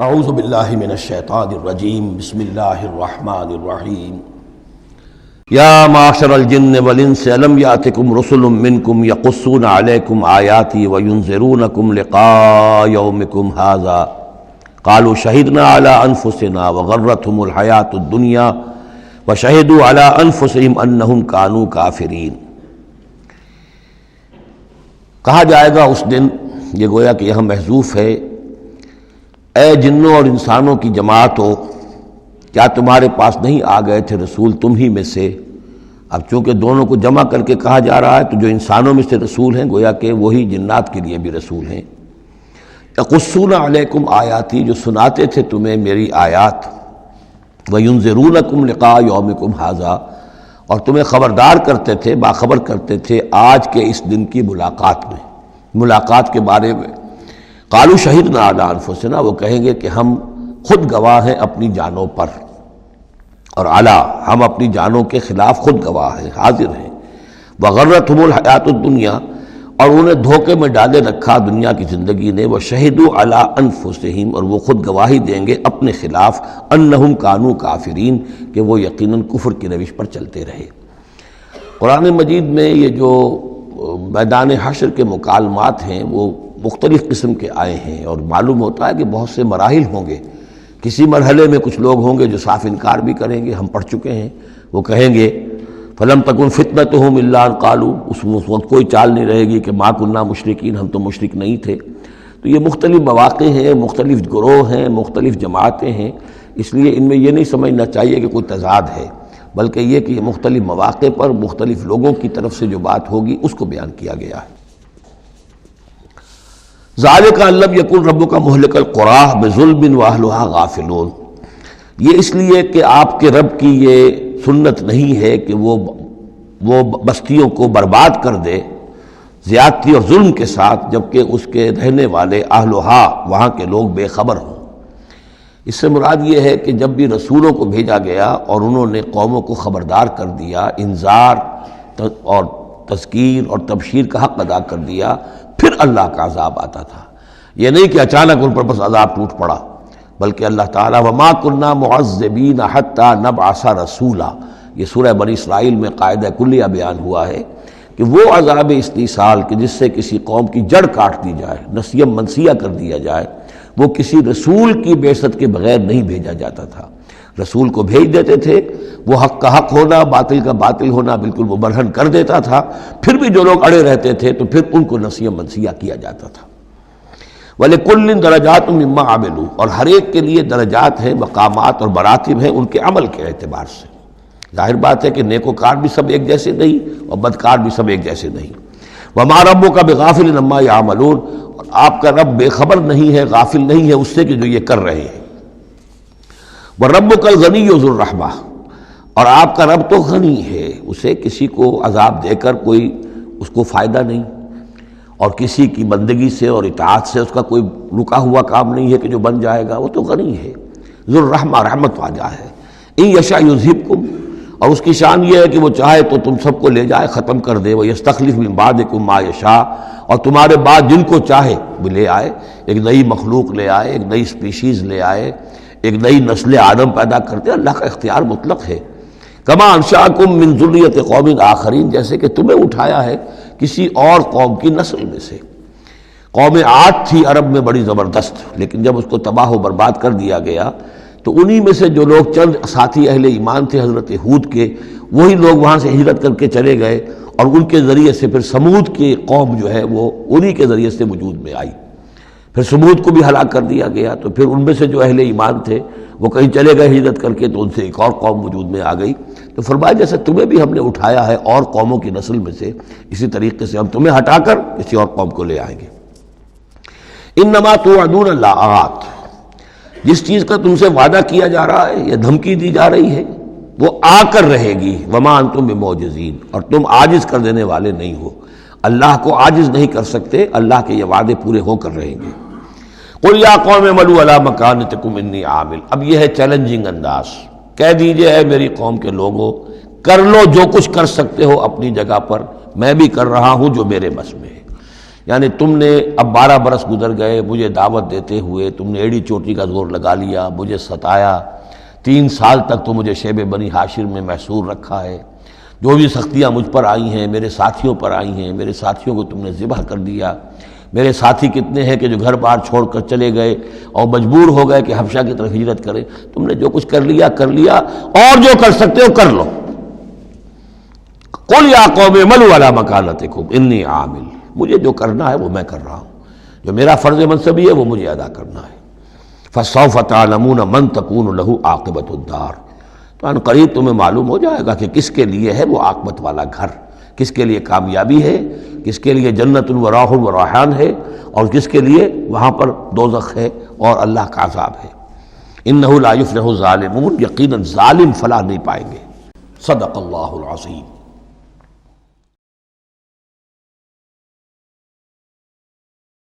اعوذ باللہ من الشیطان الرجیم بسم اللہ الرحمن الرحیم یا معشر الجن والانس الم یاتکم رسل منکم یقصون علیکم آیاتی وینذرونکم لقاء یومکم ھذا قالوا شہدنا علی انفسنا وغرتهم الحیاۃ الدنیا وشہدوا علی انفسہم انہم کانوا کافرین۔ کہا جائے گا اس دن، یہ گویا کہ یہاں محذوف ہے، اے جنوں اور انسانوں کی جماعتوں، کیا تمہارے پاس نہیں آ گئے تھے رسول تم ہی میں سے؟ اب چونکہ دونوں کو جمع کر کے کہا جا رہا ہے تو جو انسانوں میں سے رسول ہیں گویا کہ وہی جنات کے لیے بھی رسول ہیں۔ یقصون علیکم آیاتی، جو سناتے تھے تمہیں میری آیات، وینذرونکم لقاء یومکم ھذا، اور تمہیں خبردار کرتے تھے، باخبر کرتے تھے آج کے اس دن کی ملاقات کے بارے میں۔ قالوا شہدنا علی انفسنا، وہ کہیں گے کہ ہم خود گواہ ہیں اپنی جانوں پر، اور علی، ہم اپنی جانوں کے خلاف خود گواہ ہیں، حاضر ہیں۔ وغرتہم الحیاۃ الدنیا، اور انہیں دھوکے میں ڈالے رکھا دنیا کی زندگی نے۔ وشہدوا علی انفسہم، اور وہ خود گواہی دیں گے اپنے خلاف، انہم کانوا کافرین، کہ وہ یقیناً کفر کی روش پر چلتے رہے۔ قرآن مجید میں یہ جو میدان حشر کے مکالمات ہیں وہ مختلف قسم کے آئے ہیں، اور معلوم ہوتا ہے کہ بہت سے مراحل ہوں گے۔ کسی مرحلے میں کچھ لوگ ہوں گے جو صاف انکار بھی کریں گے، ہم پڑھ چکے ہیں، وہ کہیں گے فَلَمْ تَكُنْ فِتْنَتُهُمْ إِلَّا أَنْ قَالُوا، اس وقت کوئی چال نہیں رہے گی کہ مَا كُنَّا مُشْرِكِينَ، ہم تو مشرک نہیں تھے۔ تو یہ مختلف مواقع ہیں، مختلف گروہ ہیں، مختلف جماعتیں ہیں، اس لیے ان میں یہ نہیں سمجھنا چاہیے کہ کوئی تضاد ہے، بلکہ یہ کہ یہ مختلف مواقع پر مختلف لوگوں کی طرف سے جو بات ہوگی اس کو بیان کیا گیا ہے۔ ذالک ان لم یکن ربک مہلک القری بظلم واہلھا غافلون، یہ اس لیے کہ آپ کے رب کی یہ سنت نہیں ہے کہ وہ بستیوں کو برباد کر دے زیادتی اور ظلم کے ساتھ، جبکہ اس کے رہنے والے اہلھا، وہاں کے لوگ بے خبر ہوں۔ اس سے مراد یہ ہے کہ جب بھی رسولوں کو بھیجا گیا اور انہوں نے قوموں کو خبردار کر دیا، انذار اور تذکیر اور تبشیر کا حق ادا کر دیا، پھر اللہ کا عذاب آتا تھا۔ یہ نہیں کہ اچانک ان پر بس عذاب ٹوٹ پڑا، بلکہ اللہ تعالیٰ وَمَا كُنَّا مُعَذِّبِينَ حَتَّى نَبْعَثَ رَسُولًا، یہ سورہ بنی اسرائیل میں قاعدہ کلیہ بیان ہوا ہے کہ وہ عذاب استیصال کہ جس سے کسی قوم کی جڑ کاٹ دی جائے، نسیم منسیہ کر دیا جائے، وہ کسی رسول کی بعثت کے بغیر نہیں بھیجا جاتا تھا۔ رسول کو بھیج دیتے تھے، وہ حق کا حق ہونا، باطل کا باطل ہونا بالکل وہ برہن کر دیتا تھا، پھر بھی جو لوگ اڑے رہتے تھے تو پھر ان کو نسیم منسیہ کیا جاتا تھا۔ وَلِكُلٍّ دَرَجَاتٌ مِّمَّا عَمِلُوا، اور ہر ایک کے لیے درجات ہیں، مقامات اور مراتب ہیں ان کے عمل کے اعتبار سے۔ ظاہر بات ہے کہ نیکوکار بھی سب ایک جیسے نہیں اور بدکار بھی سب ایک جیسے نہیں۔ وَمَا رَبُّكَ بِغَافِلٍ عَمَّا يَعْمَلُونَ، اور آپ کا رب بے خبر نہیں ہے، غافل نہیں ہے اس سے کہ جو یہ کر رہے ہیں۔ وَرَبُّكَ الْغَنِيُّ ذُو الرَّحْمَةِ، اور آپ کا رب تو غنی ہے، اسے کسی کو عذاب دے کر کوئی اس کو فائدہ نہیں، اور کسی کی بندگی سے اور اطاعت سے اس کا کوئی رکا ہوا کام نہیں ہے کہ جو بن جائے گا، وہ تو غنی ہے، ذو الرحمہ، رحمت واجہ ہے۔ ان یشاء یذھبکم، اور اس کی شان یہ ہے کہ وہ چاہے تو تم سب کو لے جائے، ختم کر دے۔ ویستخلف من بعدکم ما یشاء، اور تمہارے بعد جن کو چاہے وہ لے آئے، ایک نئی مخلوق لے آئے، ایک نئی سپیشیز لے آئے، ایک نئی نسل آدم پیدا کرتے۔ اللہ کا اختیار مطلق ہے۔ کما انشاکم من ذریۃ قوم آخرین، جیسے کہ تمہیں اٹھایا ہے کسی اور قوم کی نسل میں سے۔ قوم عاد تھی عرب میں بڑی زبردست، لیکن جب اس کو تباہ و برباد کر دیا گیا تو انہی میں سے جو لوگ چند ساتھی اہل ایمان تھے حضرت ہود کے، وہی لوگ وہاں سے ہجرت کر کے چلے گئے، اور ان کے ذریعے سے پھر سمود کی قوم جو ہے وہ انہی کے ذریعے سے وجود میں آئی۔ پھر سمود کو بھی ہلاک کر دیا گیا، تو پھر ان میں سے جو اہل ایمان تھے وہ کہیں چلے گئے ہجرت کر کے، تو ان سے ایک اور قوم وجود میں آ گئی۔ تو فرمایا جیسے تمہیں بھی ہم نے اٹھایا ہے اور قوموں کی نسل میں سے، اسی طریقے سے ہم تمہیں ہٹا کر کسی اور قوم کو لے آئیں گے۔ انما توعدون لآت، جس چیز کا تم سے وعدہ کیا جا رہا ہے یا دھمکی دی جا رہی ہے وہ آ کر رہے گی۔ وما انتم بمعجزین، اور تم عاجز کر دینے والے نہیں ہو، اللہ کو عاجز نہیں کر سکتے، اللہ کے یہ وعدے پورے ہو کر رہیں گے۔ قل یا قوم اعملوا علی مکانتکم انی عامل، اب یہ ہے چیلنجنگ انداز، کہہ دیجئے اے میری قوم کے لوگوں، کر لو جو کچھ کر سکتے ہو اپنی جگہ پر، میں بھی کر رہا ہوں جو میرے بس میں ہے۔ یعنی تم نے اب 12 برس گزر گئے مجھے دعوت دیتے ہوئے، تم نے ایڑی چوٹی کا زور لگا لیا، مجھے ستایا، 3 سال تک تو مجھے شیب بنی ہاشم میں محصور رکھا ہے، جو بھی سختیاں مجھ پر آئی ہیں میرے ساتھیوں پر آئی ہیں، میرے ساتھیوں کو تم نے ذبح کر دیا، میرے ساتھی کتنے ہیں کہ جو گھر بار چھوڑ کر چلے گئے اور مجبور ہو گئے کہ حبشہ کی طرف ہجرت کریں، تم نے جو کچھ کر لیا اور جو کر سکتے ہو کر لو۔ قل یا قوم اعملوا علی مکانتکم انی عامل، مجھے جو کرنا ہے وہ میں کر رہا ہوں، جو میرا فرض منصبی ہے وہ مجھے ادا کرنا ہے۔ فسوف تعلمون من تکون له عاقبۃ الدار، تو ان قریب تمہیں معلوم ہو جائے گا کہ کس کے لیے ہے وہ عاقبت والا گھر، کس کے لیے کامیابی ہے، کس کے لیے جنت و راح و ریحان ہے، اور کس کے لیے وہاں پر دوزخ ہے اور اللہ کا عذاب ہے۔ انہ لا یفلح الظالمون، یقیناً ظالم فلاح نہیں پائیں گے۔ صدق اللہ العظیم۔